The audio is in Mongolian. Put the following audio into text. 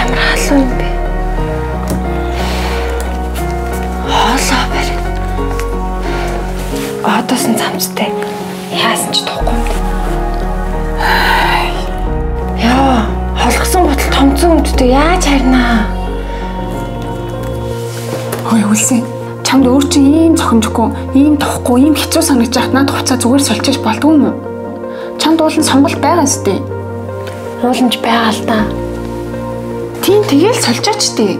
Чанар халуун юм бэ? Хоолоо барь. Одоосон замцтай. Яасан ч тоохгүй юм. Яа, холгосон ботал томцсон өмдтэй яаж харнаа? Хөөе үлсэн. Чамд өөр чинь ийм зохимжгүй, ийм тоохгүй, ийм хэцүү санагдаж байхад надад хуцаа зүгээр сольчиж болдгоо юм уу? Чамд уулын сонголт байгаа сте. Ууланч байгаа л да. Тийм тэгэл сольчооч тээ.